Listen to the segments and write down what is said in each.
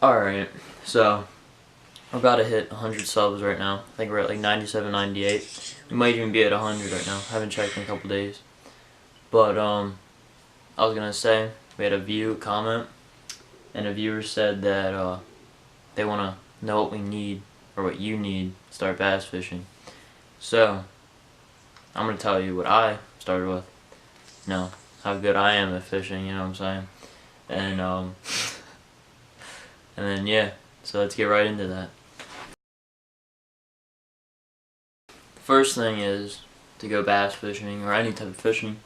Alright, so we're about to hit 100 subs right now. I think we're at like 97, 98. We might even be at 100 right now. Haven't checked in a couple days. But I was gonna say, we had a comment, and a viewer said that they wanna know what we need, or what you need to start bass fishing. So I'm gonna tell you what I started with. No, how good I am at fishing, you know what I'm saying? And and then yeah, so let's get right into that. The first thing is, to go bass fishing, or any type of fishing,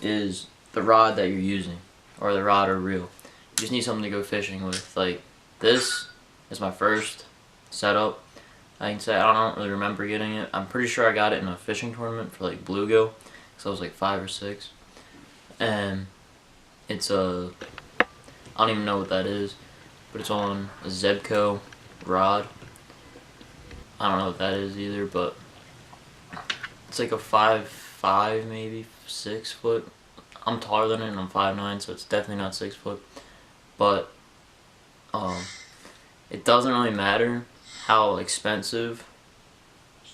is the rod that you're using, or the rod or reel. You just need something to go fishing with. Like, this is my first setup. I can say I don't really remember getting it. I'm pretty sure I got it in a fishing tournament for like bluegill, because I was like 5 or 6. And it's I don't even know what that is, but it's on a Zebco rod. I don't know what that is either, but it's like a 5'5", maybe 6 foot. I'm taller than it and I'm 5'9", so it's definitely not 6 foot. But it doesn't really matter how expensive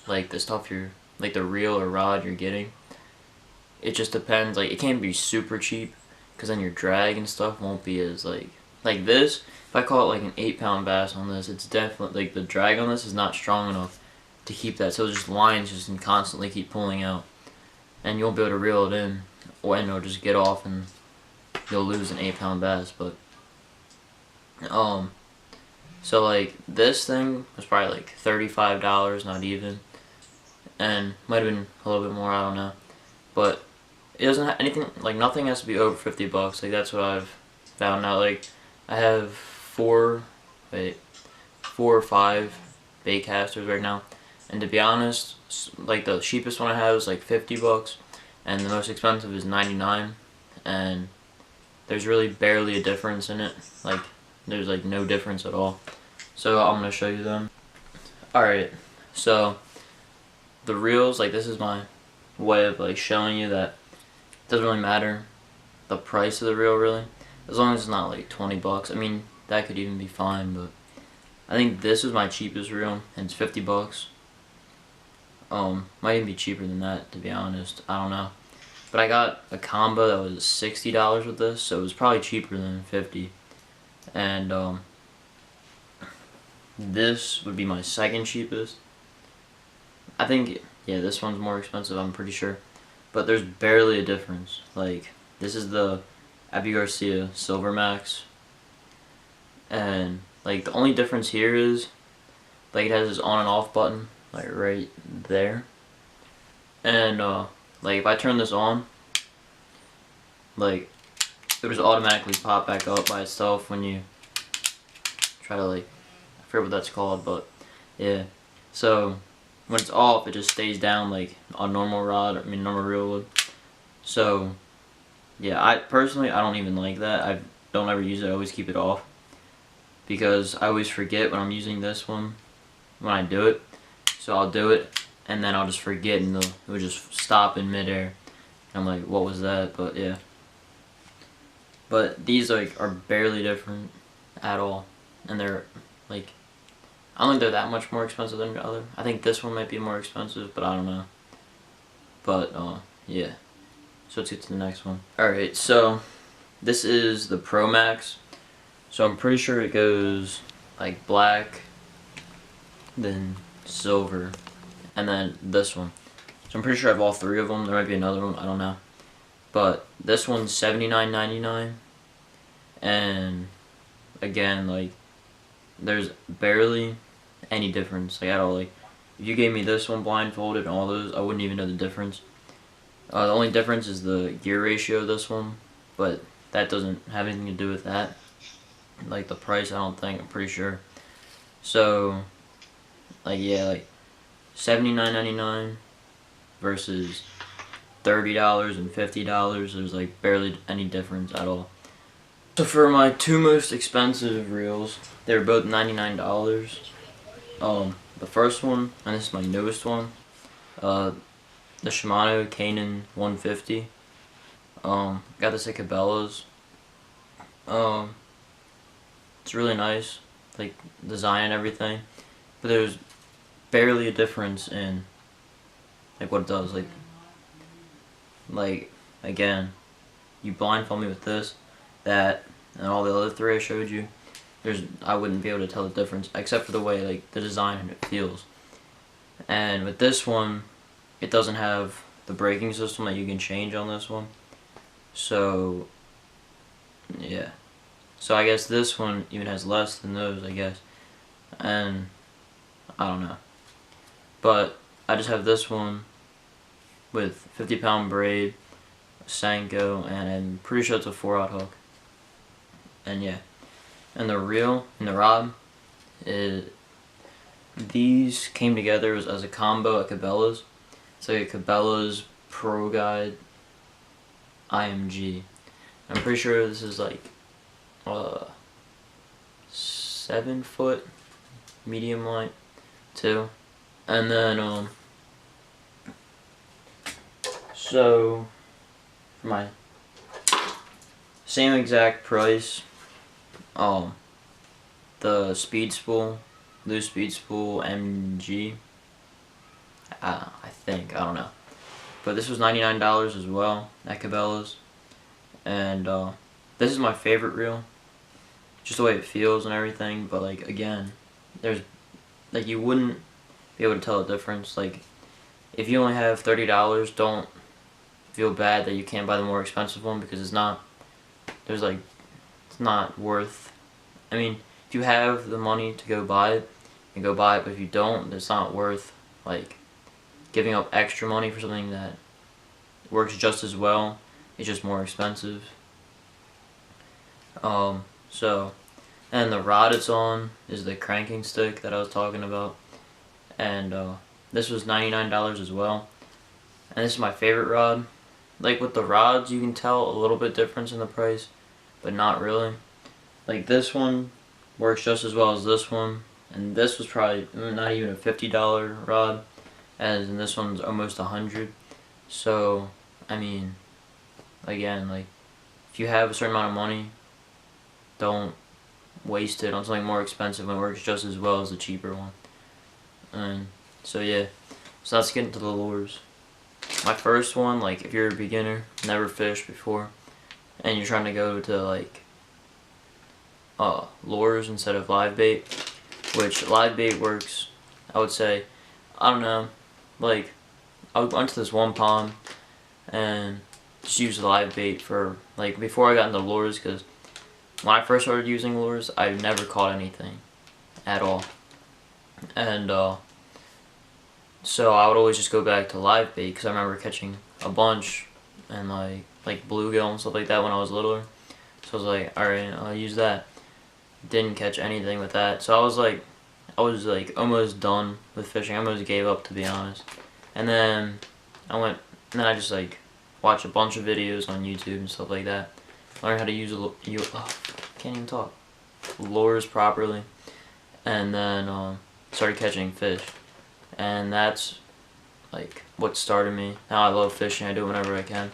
like the stuff you're, like the reel or rod you're getting. It just depends. Like, it can't be super cheap, because then your drag and stuff won't be as like this. If I call it like an 8-pound bass on this, it's definitely like the drag on this is not strong enough to keep that, so just lines just can constantly keep pulling out, and you won't be able to reel it in, or it'll just get off and you'll lose an 8-pound bass. But so like this thing was probably like $35, not even, and might have been a little bit more, I don't know. But it doesn't have anything, like nothing has to be over $50. Like, that's what I've found out. Like, I have 4 or 5 bait casters right now, and to be honest, like the cheapest one I have is like $50, and the most expensive is $99, and there's really barely a difference in it. Like, there's like no difference at all. So I'm gonna show you them. Alright, so the reels, like, this is my way of like showing you that it doesn't really matter the price of the reel, really, as long as it's not like $20. I mean, that could even be fine, but I think this is my cheapest reel, and it's $50. Might even be cheaper than that, to be honest. I don't know. But I got a combo that was $60 with this, so it was probably cheaper than $50. And this would be my second cheapest. I think, yeah, this one's more expensive, I'm pretty sure. But there's barely a difference. Like, this is the Abu Garcia Silver Max. And like, the only difference here is, like, it has this on and off button, like right there. And like, if I turn this on, like, it just automatically pop back up by itself when you try to, like, I forget what that's called, but yeah. So when it's off, it just stays down like a normal rod, normal reel would. So yeah, I personally, I don't even like that. I don't ever use it. I always keep it off, because I always forget when I'm using this one when I do it. So I'll do it, and then I'll just forget, and it will just stop in midair. I'm like, what was that? But yeah. But these like are barely different at all, and they're like, I don't think they're that much more expensive than the other. I think this one might be more expensive, but I don't know. But yeah. So let's get to the next one. Alright, so this is the Pro Max. So I'm pretty sure it goes like black, then silver, and then this one. So I'm pretty sure I have all 3 of them. There might be another one, I don't know. But this one's $79.99, and again, like, there's barely any difference, like, at all. Like, if you gave me this one blindfolded and all those, I wouldn't even know the difference. The only difference is the gear ratio of this one, but that doesn't have anything to do with that. Like, the price, I don't think, I'm pretty sure. So, like, yeah, like, $79.99 versus $30 and $50, there's like barely any difference at all. So for my 2 most expensive reels, they were both $99. The first one, and this is my newest one, the Shimano Canon 150. Got this at Cabela's. It's really nice. like design and everything, but there's barely a difference in like what it does. Like again, you blindfold me with this, that, and all the other three I showed you. I wouldn't be able to tell the difference except for the way like the design and it feels. And with this one, it doesn't have the braking system that you can change on this one. So yeah. So I guess this one even has less than those, I guess. And I don't know. But I just have this one with 50-pound braid, Senko, and I'm pretty sure it's a 4/0 hook. And yeah. And the reel and the rod, these came together as a combo at Cabela's. It's like a Cabela's Pro Guide IMG. I'm pretty sure this is like 7-foot medium light too. And then so for my same exact price, the speed spool, loose speed spool MG, I think, I don't know, but this was $99 as well at Cabela's. And this is my favorite reel, just the way it feels and everything. But like again, there's like, you wouldn't be able to tell the difference. Like if you only have $30, don't feel bad that you can't buy the more expensive one, because it's not worth. I mean, if you have the money to go buy it, then go buy it, but if you don't, it's not worth like giving up extra money for something that works just as well. It's just more expensive. So, and the rod it's on is the cranking stick that I was talking about, and this was $99 as well. And this is my favorite rod. Like with the rods, you can tell a little bit difference in the price, but not really. Like this one works just as well as this one, and this was probably not even a $50 rod, and this one's almost $100. So I mean, again, like if you have a certain amount of money, don't waste it on something more expensive when it works just as well as the cheaper one. And so yeah, so let's get into the lures. My first one, like if you're a beginner, never fished before, and you're trying to go to like lures instead of live bait, which live bait works, I would say, I don't know, like I went to this one pond and just used live bait for like before I got into lures, because when I first started using lures, I never caught anything at all. And so I would always just go back to live bait, because I remember catching a bunch and like bluegill and stuff like that when I was littler. So I was like, alright, I'll use that. Didn't catch anything with that. So I was like almost done with fishing. I almost gave up, to be honest. And then I just like watched a bunch of videos on YouTube and stuff like that. Learn how to use can't even talk. Lures properly. And then started catching fish. And that's like what started me. Now I love fishing. I do it whenever I can.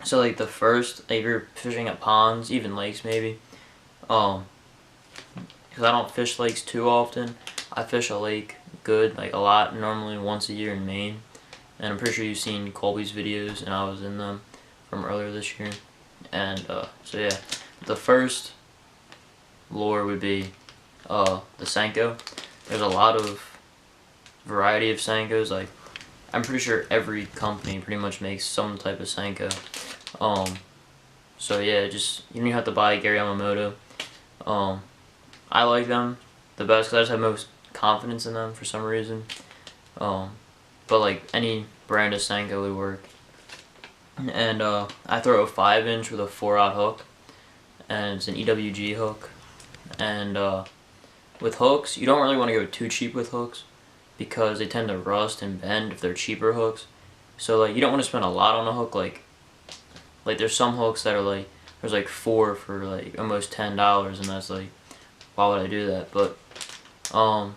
So like the first, like if you're fishing at ponds, even lakes maybe, because I don't fish lakes too often. I fish a lake good, like a lot, normally once a year in Maine. And I'm pretty sure you've seen Colby's videos, and I was in them from earlier this year. And so yeah, the first lure would be the Senko. There's a lot of variety of Senkos. Like I'm pretty sure every company pretty much makes some type of Senko. So yeah, just you don't even have to buy Gary Yamamoto. I like them the best because I just have most confidence in them for some reason. But like any brand of Senko would work. And I throw a 5-inch with a 4/0 hook, and it's an EWG hook. And with hooks, you don't really want to go too cheap with hooks, because they tend to rust and bend if they're cheaper hooks. So like you don't want to spend a lot on a hook. Like there's some hooks that are like, there's like 4 for like almost $10, and that's like, why would I do that? But I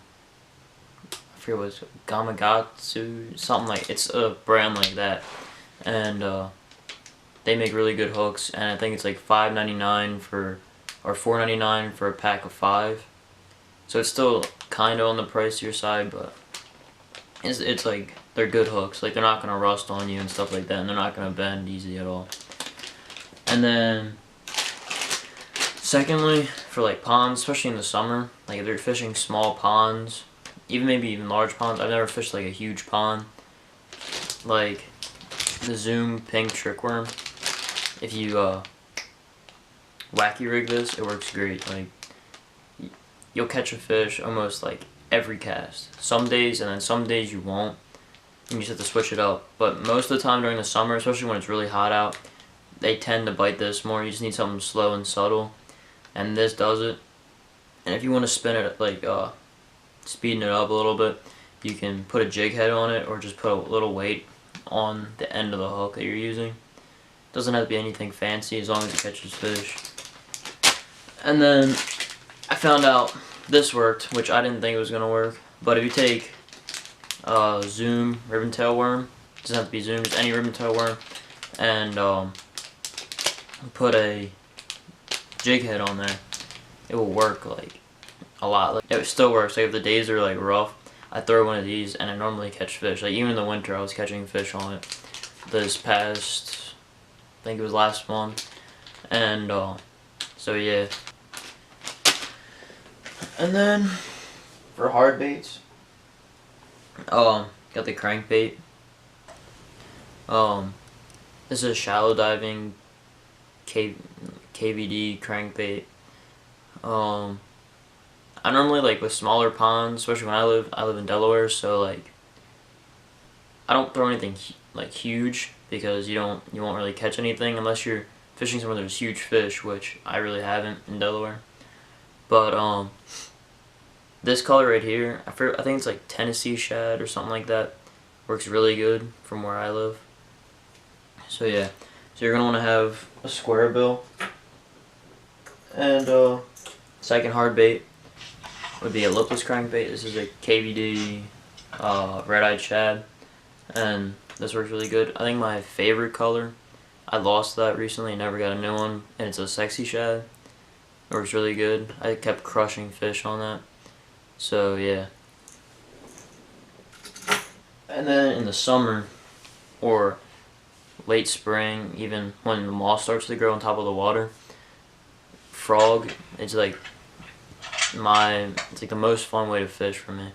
forget what it's, Gamakatsu, something like, it's a brand like that, and they make really good hooks, and I think it's like $5.99 or $4.99 for a pack of 5. So it's still kind of on the pricier side, but it's like, they're good hooks. Like, they're not going to rust on you and stuff like that, and they're not going to bend easy at all. And then, secondly, for like ponds, especially in the summer, like if you're fishing small ponds, maybe even large ponds. I've never fished like a huge pond. Like the Zoom pink trickworm, if you wacky rig this, it works great. Like, you'll catch a fish almost like every cast. Some days, and then some days you won't. And you just have to switch it up. But most of the time during the summer, especially when it's really hot out, they tend to bite this more. You just need something slow and subtle, and this does it. And if you want to spin it, like speeding it up a little bit, you can put a jig head on it, or just put a little weight on the end of the hook that you're using. Doesn't have to be anything fancy as long as it catches fish. And then I found out this worked, which I didn't think it was gonna work. But if you take Zoom ribbon-tail worm, it doesn't have to be Zoom, just any ribbon-tail worm, and put a jig head on there, it will work like a lot. Like, it still works. Like if the days are like rough, I throw one of these and I normally catch fish. Like even in the winter, I was catching fish on it. This past, I think it was last month, and so yeah. And then for hard baits, got the crankbait. This is a shallow diving KVD crankbait. I normally, like with smaller ponds, especially when I live in Delaware, so like I don't throw anything like huge, because you won't really catch anything unless you're fishing somewhere there's huge fish, which I really haven't in Delaware. But this color right here, I think it's like Tennessee shad or something like that, works really good from where I live. So yeah, so you're gonna want to have a square bill, and second hard bait would be a lipless crankbait. This is a KVD red-eyed shad, and this works really good. I think my favorite color, I lost that recently, never got a new one, and it's a sexy shad. It works really good. I kept crushing fish on that. So yeah. And then in the summer, or late spring, even when the moss starts to grow on top of the water, frog, it's like the most fun way to fish for me.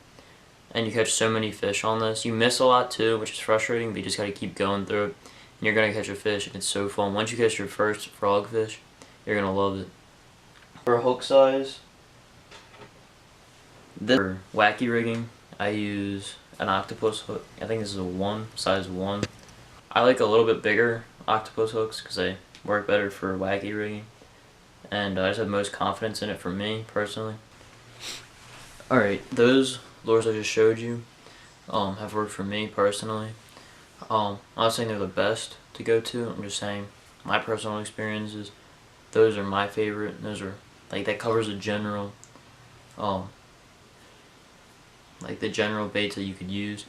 And you catch so many fish on this. You miss a lot too, which is frustrating, but you just gotta keep going through it. And you're gonna catch a fish, and it's so fun. Once you catch your first frog fish, you're gonna love it. For hook size, for wacky rigging, I use an octopus hook. I think this is a size 1. I like a little bit bigger octopus hooks because they work better for wacky rigging. And I just have most confidence in it for me, personally. Alright, those lures I just showed you have worked for me, personally. I'm not saying they're the best to go to, I'm just saying my personal experiences. Those are my favorite. Those are, like, that covers the general, like the general baits that you could use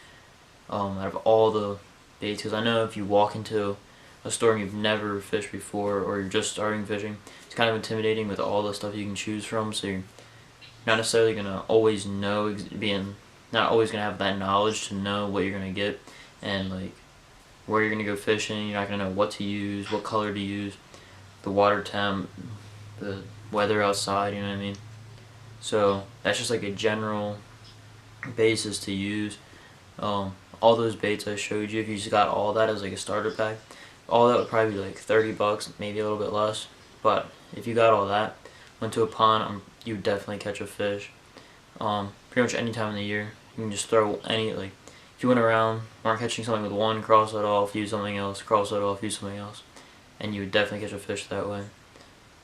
out of all the baits. Because I know if you walk into a store and you've never fished before, or you're just starting fishing, it's kind of intimidating with all the stuff you can choose from. So you're not necessarily gonna always know, not always gonna have that knowledge to know what you're gonna get, and like where you're gonna go fishing. You're not gonna know what to use, what color to use, the water temp, the weather outside, you know what I mean? So that's just like a general basis to use. All those baits I showed you, if you just got all that as like a starter pack, all that would probably be like 30 bucks, maybe a little bit less. But if you got all that, went to a pond, you would definitely catch a fish. Pretty much any time of the year. You can just throw any, like, if you went around, weren't catching something with one, cross it off, use something else, cross it off, use something else, and you would definitely catch a fish that way.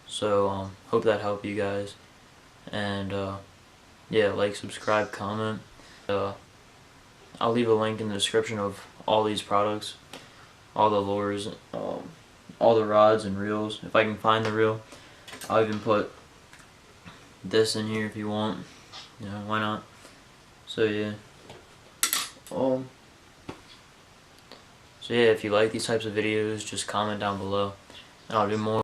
So hope that helped you guys, and yeah, like, subscribe, comment. I'll leave a link in the description of all these products, all the lures, all the rods and reels. If I can find the reel, I'll even put this in here if you want. You know, why not? So yeah. So yeah, if you like these types of videos, just comment down below, and I'll do more.